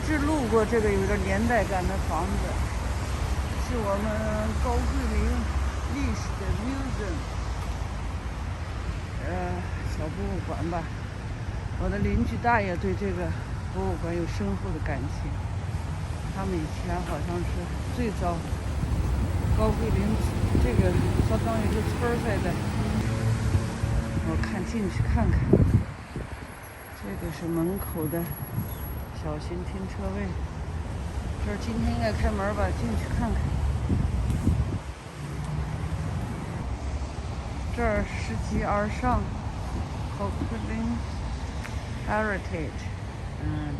直路过这个有点年代感的房子，是我们高桂林历史的 museum， 小博物馆吧。我的邻居大爷对这个博物馆有深厚的感情，他们以前好像是最早高桂林这个相当于是村在的。我看进去看看，这个是门口的小型停车位，这儿今天应该开门吧，进去看看。这儿拾级而上 Cochrane Heritage and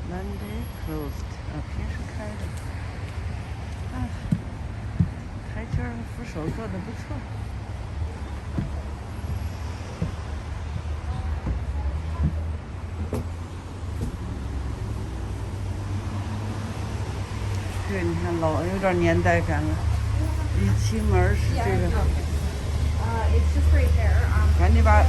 Monday closed， 平时开的。台阶扶手做的不错。对，你看老有点年代感了。一进门是这个，赶紧把。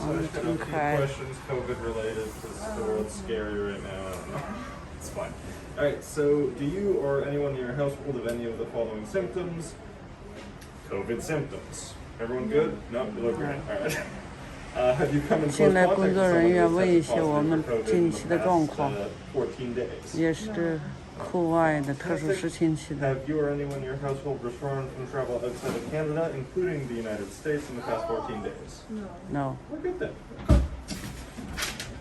So I just got a few questions COVID related because the world's scary right now. I don't know. It's fine. Alright, so do you or anyone in your household have any of the following symptoms? COVID symptoms. Everyone good? No? You look great. Alright. Have you come in close contact with someone who tested positive for COVID in the past 14 days? 也是户外的特殊时期期的。 Have you or anyone in your household returned from travel outside of Canada, including the United States, in the past 14 days? No。 We're good then.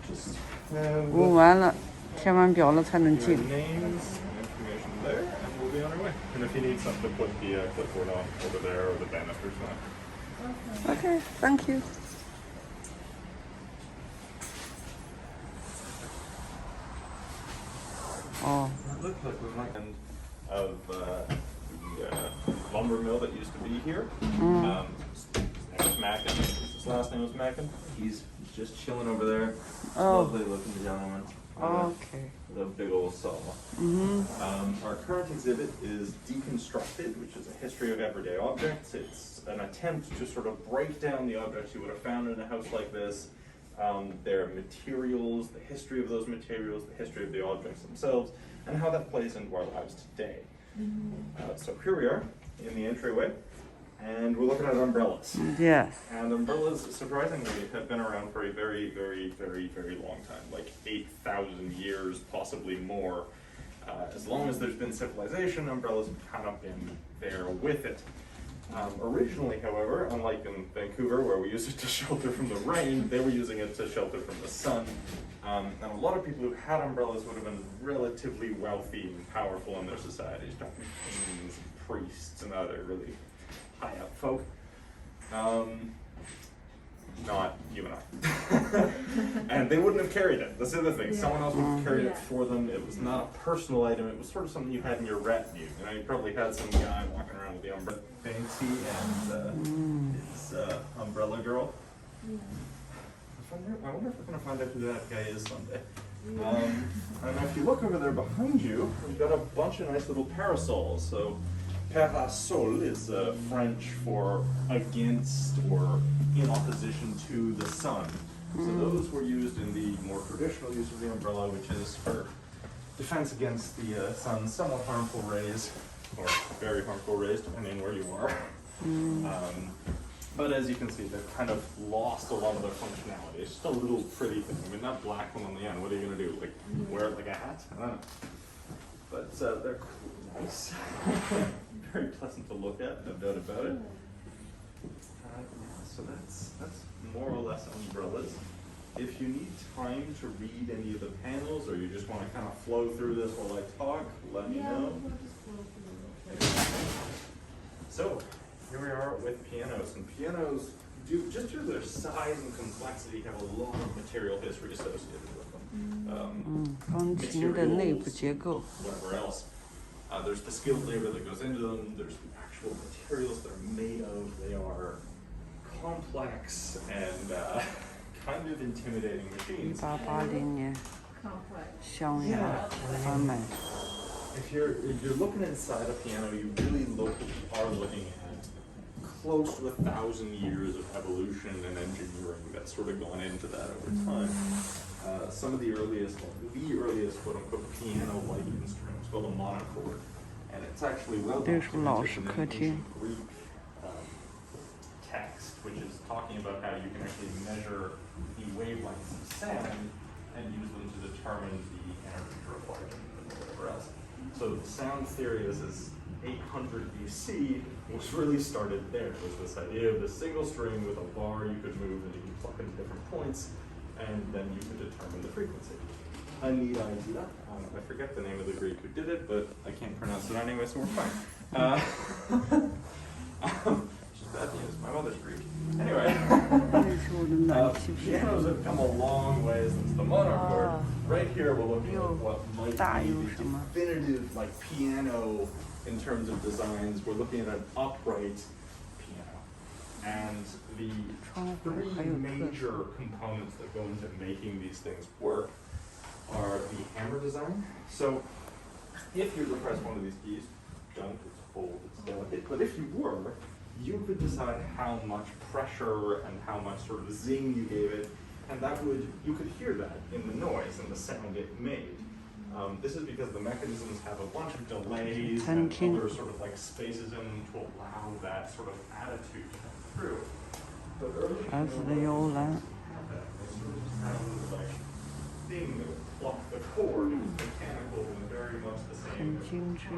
Just 问完了，填完表了才能 your 进。 names and information there, and we'll be on our way. And if you need something to put the clipboard on over there or the banister's fine. Okay, thank you. Oh. It looks like we might end of the lumber mill that used to be here. His name was Mackin. His last name was Mackin. He's just chilling over there. Lovely looking gentleman. Okay. With a big old saw. Our current exhibit is Deconstructed, which is a history of everyday objects. It's an attempt to sort of break down the objects you would have found in a house like this. Their materials, the history of those materials, the history of the objects themselves, and how that plays into our lives today. So here we are in the entryway, and we're looking at umbrellas. Yes. And umbrellas, surprisingly, have been around for a very, very, very, very long time, like 8,000 years, possibly more. As long as there's been civilization, umbrellas have kind of been there with it. Originally, however, unlike in Vancouver, where we use it to shelter from the rain, they were using it to shelter from the sun. And a lot of people who had umbrellas would have been relatively wealthy and powerful in their societies, talking kings, priests, and other really high up folk. Not you and I. And they wouldn't have carried it. That's the other thing. Someone else would have carried it for them. It was not a personal item. It was sort of something you had in your retinue. You know, you probably had some guy walking around with the umbrella. Fancy and his umbrella girl. I wonder if we're going to find out who that guy is someday. And if you look over there behind you, we've got a bunch of nice little parasols. So parasol is French for against or in opposition to the sun. So those were used in the more traditional use of the umbrella, which is for defense against the sun's somewhat harmful rays, or very harmful rays, depending where you are. But as you can see, they've kind of lost a lot of their functionality. It's just a little pretty thing. I mean, that black one on the end, what are you going to do? Like, wear it like a hat? I don't know. But they're cool, nice. Very pleasant to look at, no doubt about it. So that's more or less umbrellas. If you need time to read any of the panels, or you just want to kind of flow through this while I talk, let me know. So here we are with pianos, and pianos just due to their size and complexity have a lot of material history associated with them. Materials, whatever else. There's the skilled labor that goes into them. There's the actual materials they're made of. They are complex and kind of intimidating machines. If you're looking inside a piano, you really are looking at close to 1,000 years of evolution and engineering that's sort of gone into that over time. Some of the earliest quote-unquote piano-like instruments called a monochord, and it's actually well documented in an ancient Greek text, which is talking about how you can actually measure the wavelengths of sound and use them to determine the energy required and whatever else. So the sound theory is 800 BC was really started there. It was this idea of the single string with a bar you could move and you could pluck into different points, and then you could determine the frequency. A neat idea. I forget the name of the Greek who did it, but I can't pronounce it anyway, so we're fine. Which is bad news. My mother's Greek. Anyway, pianos have come a long way since the monochord. Right here, we're looking at what might be the definitive, like, piano in terms of designs. We're looking at an upright piano, and the three major components that go into making these things work are the hammer design. So, if you were to press one of these keys, don't, it's cold, it's delicate, but if you were, you could decide how much pressure and how much sort of zing you gave it, and you could hear that in the noise and the sound it made. This is because the mechanisms have a bunch of delays and other sort of like spaces in them to allow that sort of attitude to come through. But early孩子的摇篮。 like thing that would pluck the cord, it was mechanical and very much the same. And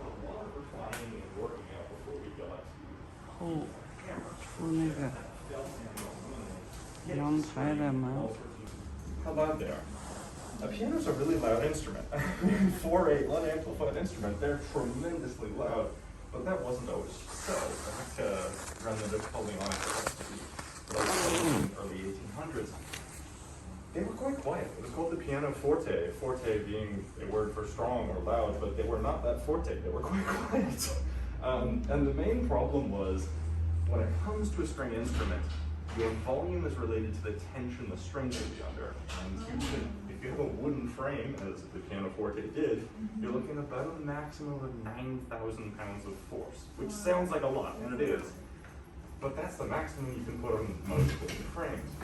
a lot of refining and working out before we got to cameras. 阳台的门。 How loud they are. Pianos are a really loud instrument. For a unamplified instrument, they're tremendously loud, but that wasn't always so. Back around the Napoleonic early 1800s, they were quite quiet. It was called the piano forte, forte being a word for strong or loud, but they were not that forte, they were quite quiet. And the main problem was, when it comes to a string instrument, your volume is related to the tension the strings will be under. And if you have a wooden frame, as the pianoforte did, you're looking at about a maximum of 9,000 pounds of force, which sounds like a lot, and it is. But that's the maximum you can put on most wooden frames.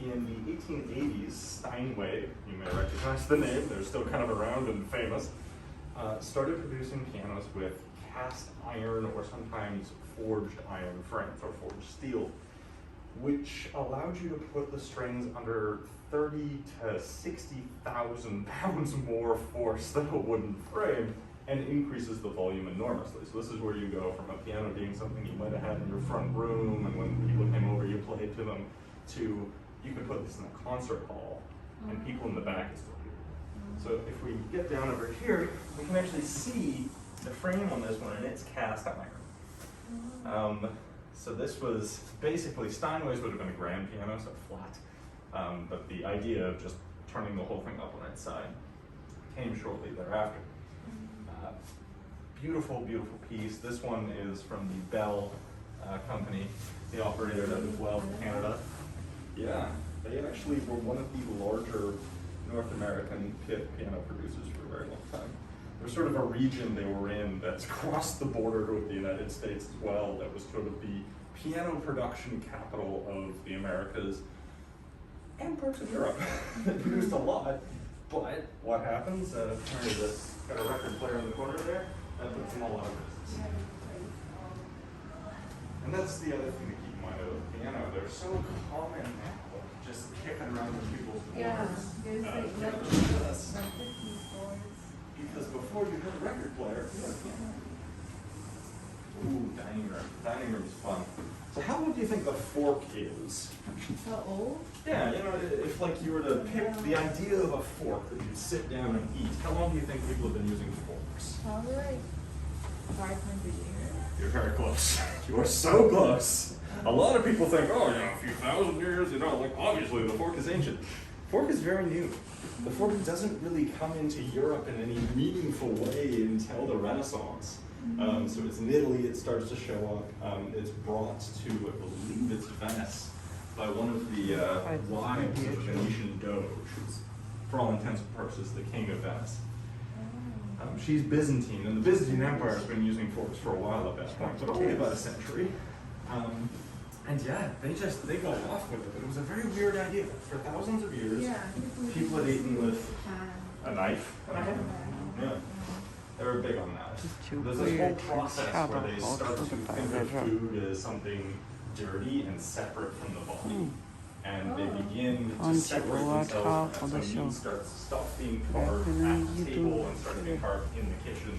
In the 1880s, Steinway, you may recognize the name, they're still kind of around and famous, started producing pianos with cast iron or sometimes forged iron frames or forged steel, which allowed you to put the strings under 30 to 60,000 pounds more force than a wooden frame, and increases the volume enormously. So this is where you go from a piano being something you might have had in your front room, and when people came over you played to them, to you could put this in a concert hall, and people in the back could still hear it. So if we get down over here, we can actually see the frame on this one, and it's cast iron. So this was basically, Steinway's would have been a grand piano, so flat. But the idea of just turning the whole thing up on its side came shortly thereafter. Beautiful, beautiful piece. This one is from the Bell company, the operator out of Guelph, Canada. Yeah, they actually were one of the larger North American piano producers for a very long time. There's sort of a region they were in that's crossed the border with the United States as well, that was sort of the piano production capital of the Americas and parts of Europe. They produced a lot, but what happens, got a record player in the corner there, that puts them all out of business. And that's the other thing to keep in mind about the piano. They're so common now, just kicking around in people's doors. Because before you had a record player, you had a piano. Ooh, dining room. Dining room is fun. So how old do you think the fork is? How old? Yeah, you know, if like you were to pick the idea of a fork that you'd sit down and eat, how long do you think people have been using forks? Probably like 500 years. You're very close. You are so close. A lot of people think, oh, a few thousand years, like obviously the fork is ancient. Fork is very new. The fork doesn't really come into Europe in any meaningful way until the Renaissance. So it's in Italy, it starts to show up. It's brought to, I believe it's Venice, by one of the wives of a Venetian doge, who's, for all intents and purposes, the king of Venice. She's Byzantine, and the Byzantine Empire has been using forks for a while at that point, but only about a century. And yeah, they go off with it. But it was a very weird idea. For thousands of years, people had eaten with a knife and a hand. Yeah, they were big on that. There's this whole process where they start to think of food as something dirty and separate from the body. And they begin to separate themselves, and so meat stops being carved at the table and starts being carved in the kitchen.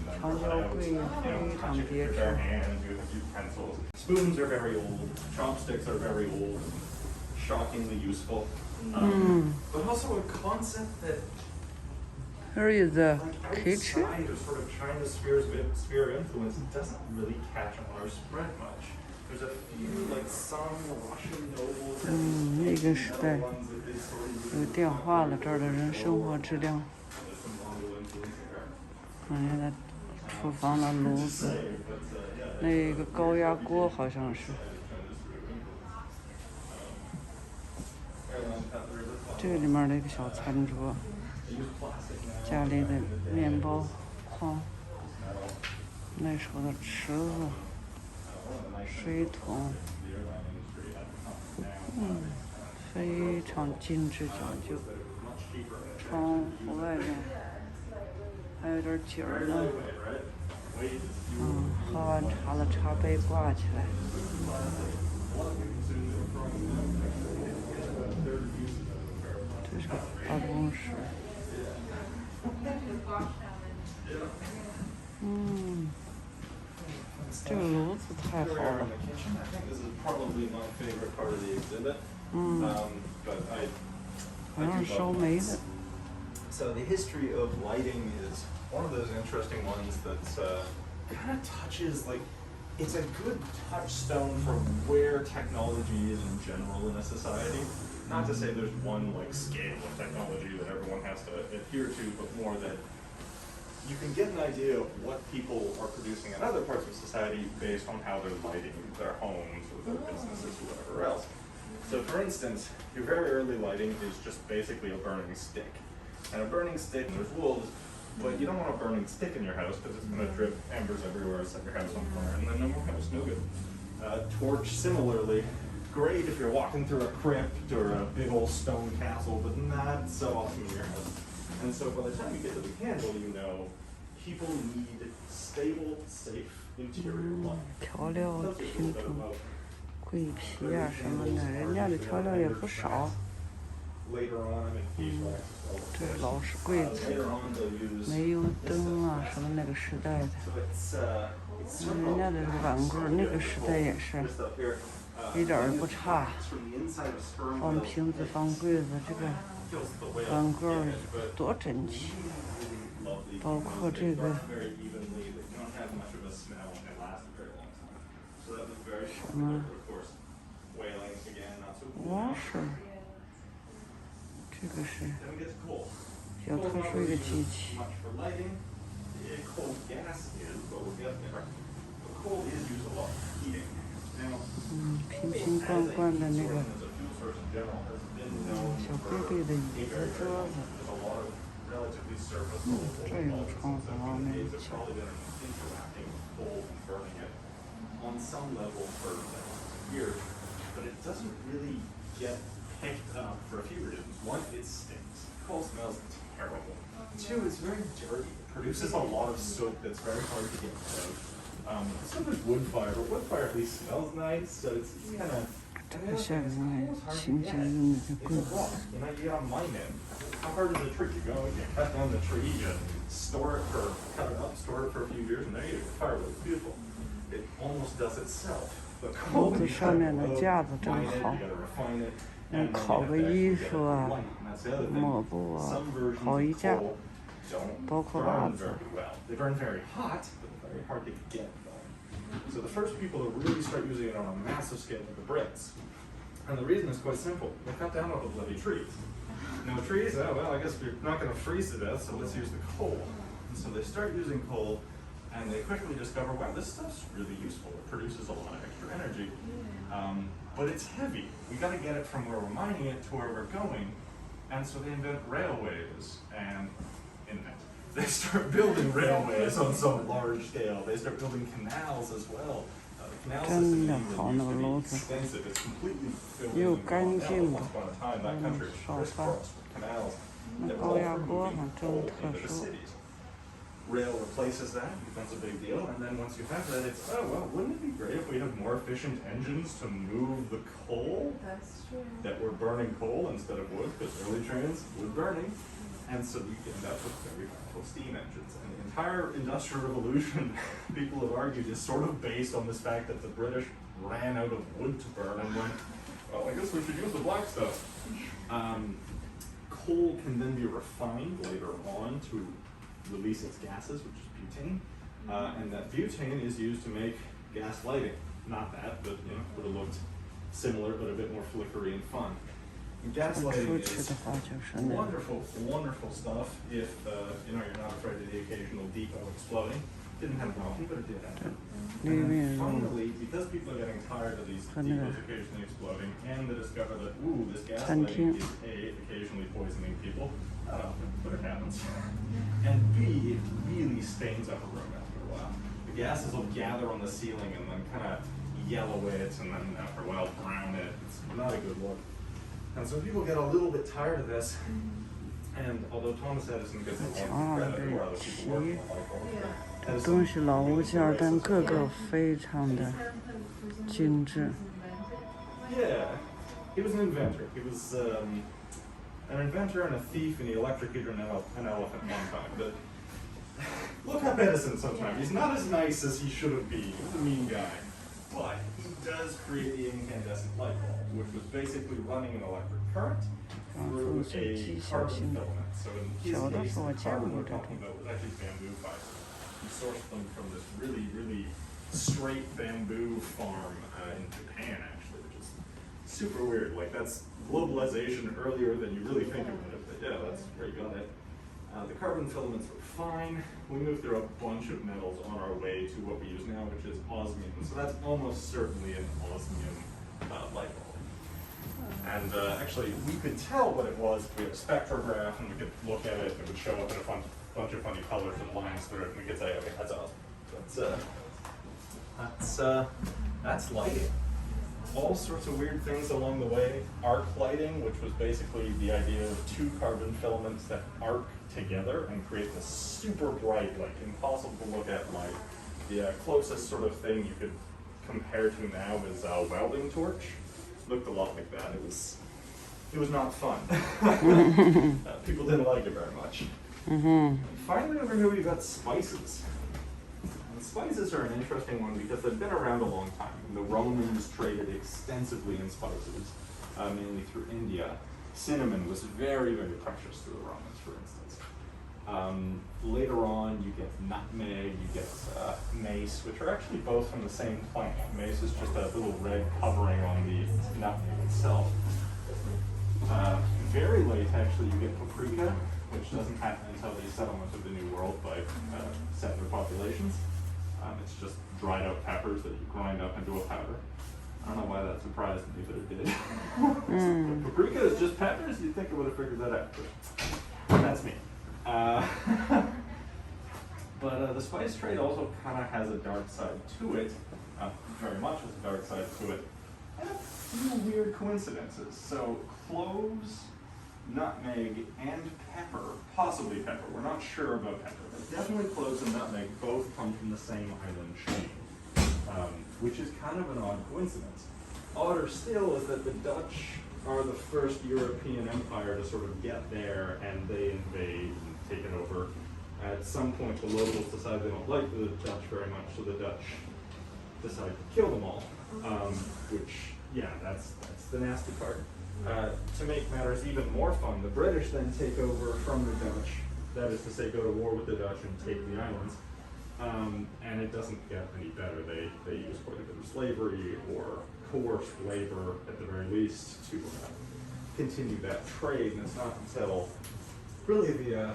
Then touch it with their hands, with utensils. Spoons are very old. Chopsticks are very old. Shockingly useful. But also a concept that Here is the like kitchen. outside of sort of China's sphere of influence doesn't really catch on or spread much. There's a few like some Russian nobles and 那个时代 other ones that they sort of 有电话了，这儿的人生活质量。 there's some Mongol influence there. 看见它厨房的炉子，那个高压锅好像是。这里面的一个小餐桌，家里的面包筐，那时候的池子、水桶，非常精致讲究。窗户外面还有点景儿呢。喝完茶了，茶杯挂起来。这是办公室。这个炉子太好了。好像是烧煤的。 So the history of lighting is one of those interesting ones that kind of touches like it's a good touchstone for where technology is in general in a society. Not to say there's one like scale of technology that everyone has to adhere to, but more that you can get an idea of what people are producing in other parts of society based on how they're lighting their homes or their businesses or whatever else. So for instance, your very early lighting is just basically a burning stick. And a burning stick, there's wolves, but you don't want a burning stick in your house because it's going to drip embers everywhere, set your house on fire, and then no more house, no good. Torch, similarly, great if you're walking through a crypt or a big old stone castle, but not so often in your house. And so by the time you get to the candle, you know people need stable, safe interior light. 调料品种，桂皮啊什么的，人家的调料也不少。 这老式柜子，煤油灯啊，什么那个时代的，人家的碗柜那个时代也是，一点儿也不差。放瓶子，放柜子，这个碗柜多整齐，包括这个什么瓦式。 这个是比较特殊一个机器。瓶瓶罐罐的那个小贝贝的椅子、桌子。这有窗户往那一瞧。Picked up for a few reasons. One, it stinks. Coal smells terrible. Two, it's very dirty. It produces a lot of soot that's very hard to get rid of. So there's wood fire, but wood fire at least smells nice, so it's kind of. 这个下面清洁用的这棍子。You know, you gotta mine it. How hard is a tree? You go, you cut down the tree, you store it for, cut it up, store it for a few years, and there you go. Firewood, it's beautiful. It almost does itself. But coal, 炉子上面的架子真好。 烤个衣服啊，抹布啊，烤衣架，包括袜子。So the first people to really start using it on a massive scale are the Brits. And the reason is quite simple. They cut down all the bloody trees. No trees? Oh, well, I guess we're not going to freeze to death, so let's use the coal. And so they start using coal, and they quickly discover, wow, this stuff's really useful. It produces a lot of extra energy. But it's heavy. We got to get it from where we're mining it to where we're going. And so they invent railways and internet. they start building railways on some large scale. They start building canals as well. The canal system in England used to be extensive. It's completely filled in with canals. Once upon a time, that country was crisscrossed with canals that were all for moving coal into the cities. Rail replaces that, becomes a big deal, and then once you have that, it's, oh, well, wouldn't it be great if we had more efficient engines to move the coal? That's true. That we're burning coal instead of wood, because early trains, wood burning. And so you end up with very powerful steam engines. And the entire Industrial Revolution, people have argued, is sort of based on this fact that the British ran out of wood to burn and went, well, I guess we should use the black stuff. Coal can then be refined later on to release its gases, which is butane. And that butane is used to make gas lighting. Not that, but would have looked similar, but a bit more flickery and fun. And gas lighting is wonderful, wonderful stuff if you're not afraid of the occasional depot exploding. Didn't happen often, but it did happen. And then finally, because people are getting tired of these depots occasionally exploding, and they discover that, ooh, this gas lighting is A, occasionally poisoning people, but it happens, and B, it really stains up a room after a while. The gases will gather on the ceiling and then kind of yellow it, and then after a while brown it. It's not a good look. And so people get a little bit tired of this, and although Thomas Edison gets a lot of credit for other people working on light bulbs, 东西老物件，但个个非常的精致。 Yeah, he was an inventor. He was an inventor and a thief, and he electrocuted an elephant one time. But look up Edison sometime. He's not as nice as he should have been. He's a mean guy. But he does create the incandescent light bulb, which was basically running an electric current through a carbon filament. So in his case, the carbon we're talking about was actually bamboo fiber. He sourced them from this really, really straight bamboo farm in Japan, actually, which is super weird. Like, that's globalization earlier than you really think of it. But yeah, that's where you got it. The carbon filaments were fine. We moved through a bunch of metals on our way to what we use now, which is osmium. So that's almost certainly an osmium light bulb. And actually, we could tell what it was if we had a spectrograph and we could look at it. It would show up in a bunch of funny colors and lines through it, and we could say, okay, that's osmium. That's lighting. All sorts of weird things along the way. Arc lighting, which was basically the idea of two carbon filaments that arc together and create this super bright, like impossible to look at light. The closest sort of thing you could compare to now is a welding torch. Looked a lot like that. It was not fun. People didn't like it very much. Finally, over here we've got spices. Spices are an interesting one because they've been around a long time. The Romans traded extensively in spices, mainly through India. Cinnamon was very, very precious to the Romans, for instance. Later on, you get nutmeg, you get mace, which are actually both from the same plant. Mace is just a little red covering on the nutmeg itself. Very late, actually, you get paprika, which doesn't happen until the settlement of the New World by settler populations. It's just dried up peppers that you grind up into a powder. I don't know why that surprised me, but it did. Paprika is just peppers? You'd think I would have figured that out, but that's me. But the spice trade also kind of has a dark side to it. Very much has a dark side to it. And a few weird coincidences. So cloves, nutmeg, and pepper, possibly pepper, we're not sure about pepper, but definitely cloves and nutmeg both come from the same island chain, which is kind of an odd coincidence. Odder still is that the Dutch are the first European empire to sort of get there, and they invade and take it over. At some point, the locals decide they don't like the Dutch very much, so the Dutch decide to kill them all, which, yeah, that's the nasty part. To make matters even more fun, the British then take over from the Dutch, that is to say, go to war with the Dutch and take the islands, and it doesn't get any better. They use quite a bit of slavery or coerced labor, at the very least, to continue that trade, and it's not until really the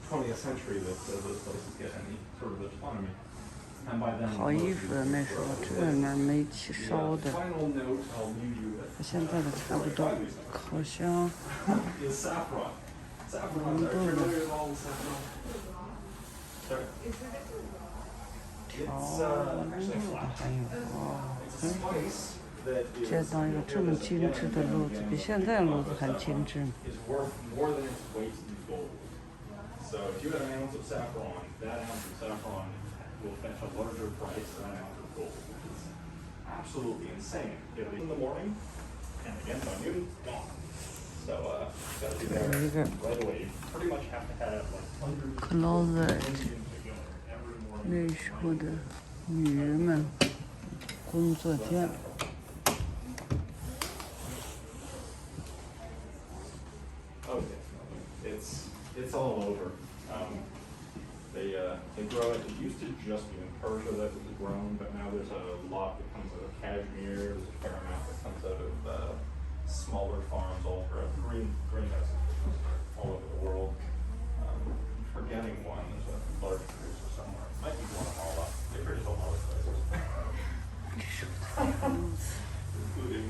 20th century that those places get any sort of autonomy. 好衣服的那时候这面煤气烧的，和现在的差不多。烤箱，温度的。Sorry. Is it? It's actually a flat. 还有哦， It's a place that 见 is 到一个这么精致的炉子，比现在炉子还精致。 is worth more than its weight in gold. So if you had an ounce of saffron, that ounce of saffron will fetch a larger price than an ounce of gold, which is absolutely insane. It'll be in the morning, and again by noon, gone. So gotta be there right away. You pretty much have to have like hundreds of Closet Indians that go there every morning. 那时候的女人们工作间。 Oh, definitely. It's all over. They grow it. It used to just be in Persia that it was grown, but now there's a lot that comes out of Kashmir. There's a fair amount that comes out of smaller farms all throughout greenhouses all over the world. Forgetting one. There's a large producer somewhere. It might be Guatemala. They produce a lot of places, including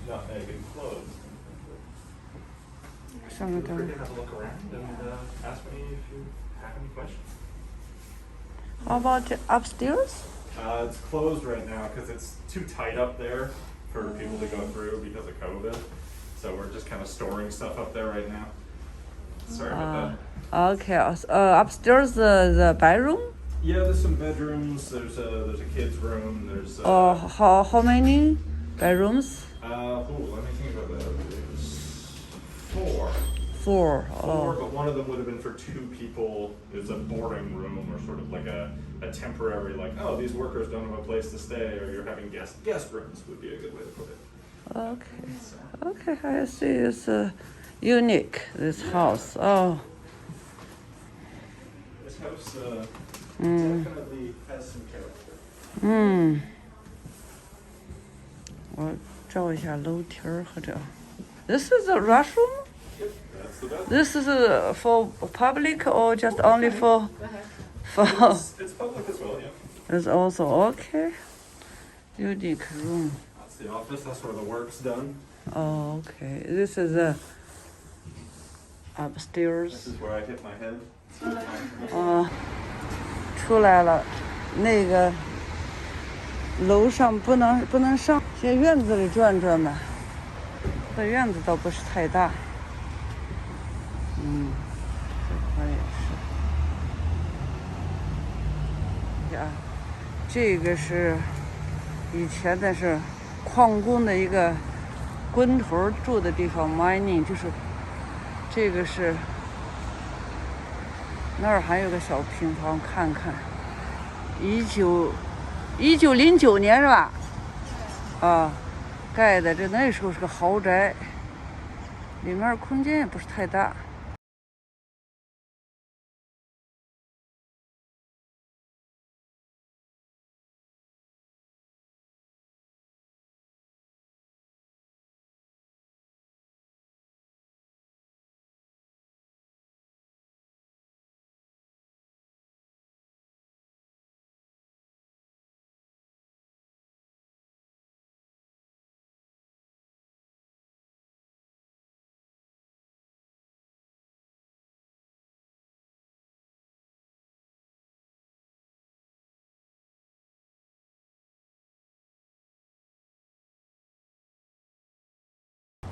nutmeg and cloves. 上面 Feel 都 free to have a look around and ask me if you have any questions. How about upstairs? It's closed right now because it's too tight up there for people to go through because of COVID. So we're just kind of storing stuff up there right now. Sorry about that. Okay. Upstairs the bedroom. Yeah, there's some bedrooms. There's a kid's room. There's How many bedrooms? Let me think about that. It's four. Four. Four, but one of them would have been for two people. It's a boarding room or sort of like a temporary, like, oh, these workers don't have a place to stay, or you're having guest rooms would be a good way to put it. Okay. Okay. I see. It's unique. This house. Oh. This house definitely has some character. 我照一下楼梯儿和这。This is a restroom. Yep, that's the best. This is for public or just only for? It's public as well, yeah. It's also okay. Unique room. That's the office. That's where the work's done. Oh, okay. This is upstairs. This is where I hit my head. 出来了，那个楼上不能上，先院子里转转吧。这院子倒不是太大。这块也是。呀，这个是以前的是矿工的一个工头住的地方 ，mining 就是这个是。那儿还有个小平房，看看，1909年是吧？啊，盖的，这那时候是个豪宅，里面空间也不是太大。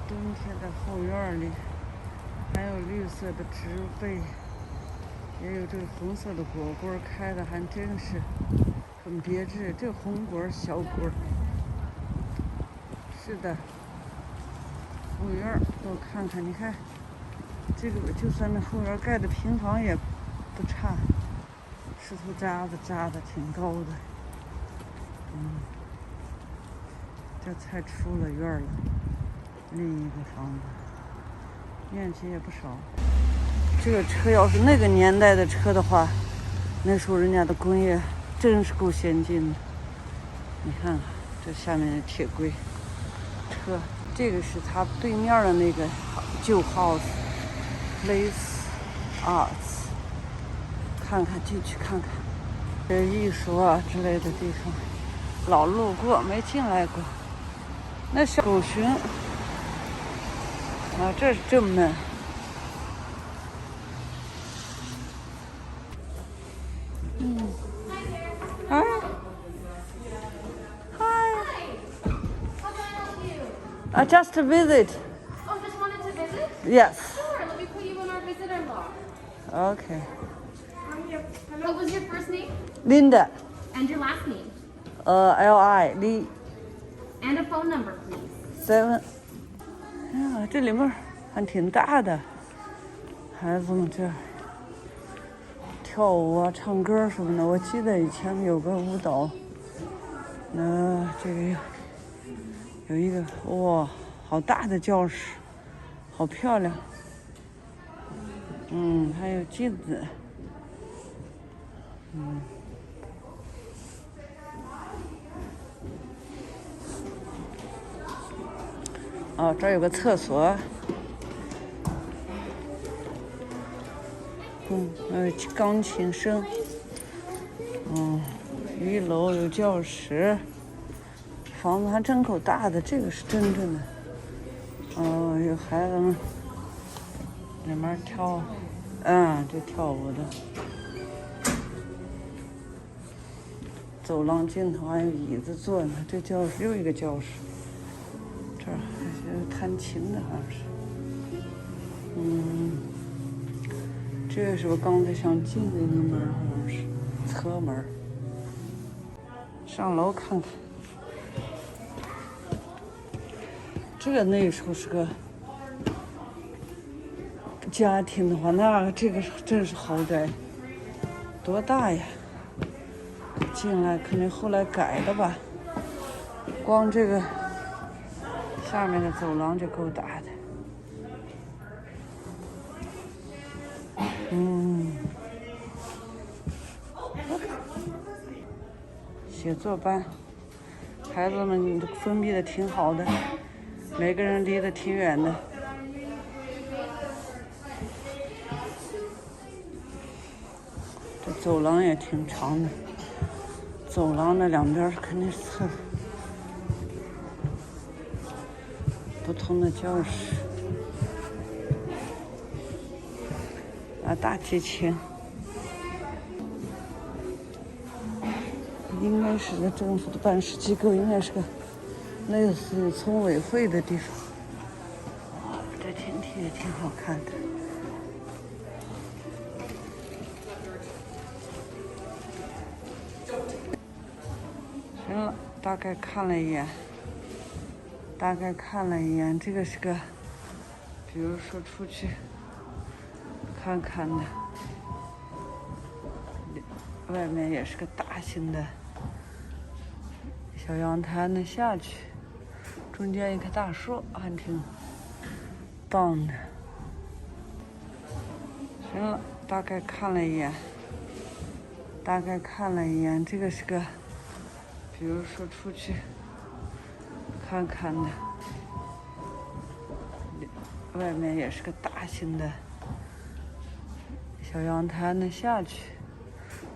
冬天的后院里还有绿色的植被，也有这个红色的果果，开的还真是很别致。这红果小果，是的，后院多看看。你看这个，就算那后院盖的平房也不差，石头渣子扎的挺高的。这才出了院了。另一个房子，面积也不少。这个车要是那个年代的车的话，那时候人家的工业真是够先进的。你看看这下面的铁轨车，这个是它对面的那个旧 Place Arts， 看看进去看看，这艺术啊之类的地方，老路过没进来过。那小狗熊。这是正门。Just to visit. Oh, just wanted to visit? Yes. Sure, let me put you on our visitor log. Okay. What was your first name? Linda. And your last name? Li Li And a phone number, please. 7。呀，这里面还挺大的，孩子们这跳舞啊、唱歌什么的。我记得以前有个舞蹈，这个有一个哇，好大的教室，好漂亮。还有镜子。哦，这儿有个厕所。还有钢琴声。1楼有教室，房子还真够大的，这个是真正的。有孩子们里面跳，这跳舞的。走廊尽头还有椅子坐呢，这教室又一个教室。这儿还是弹琴的，好像是。这是我刚才想进的那门，好像是侧门。上楼看看。这个那时候是个家庭的话，那这个真是豪宅，多大呀！进来肯定后来改的吧，光这个下面的走廊就够大的。写作班，孩子们封闭的挺好的，每个人离得挺远的。这走廊也挺长的，走廊的两边肯定是不同的教室。大提琴。应该是个政府的办事机构，应该是个类似村委会的地方。这天梯也挺好看的。行了，大概看了一眼，这个是个，比如说出去看看的，外面也是个大型的小阳台呢，下去，中间一棵大树，还挺棒的。行了，大概看了一眼，这个是个，比如说出去看看的，外面也是个大型的小阳台呢，下去，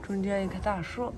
中间一棵大树。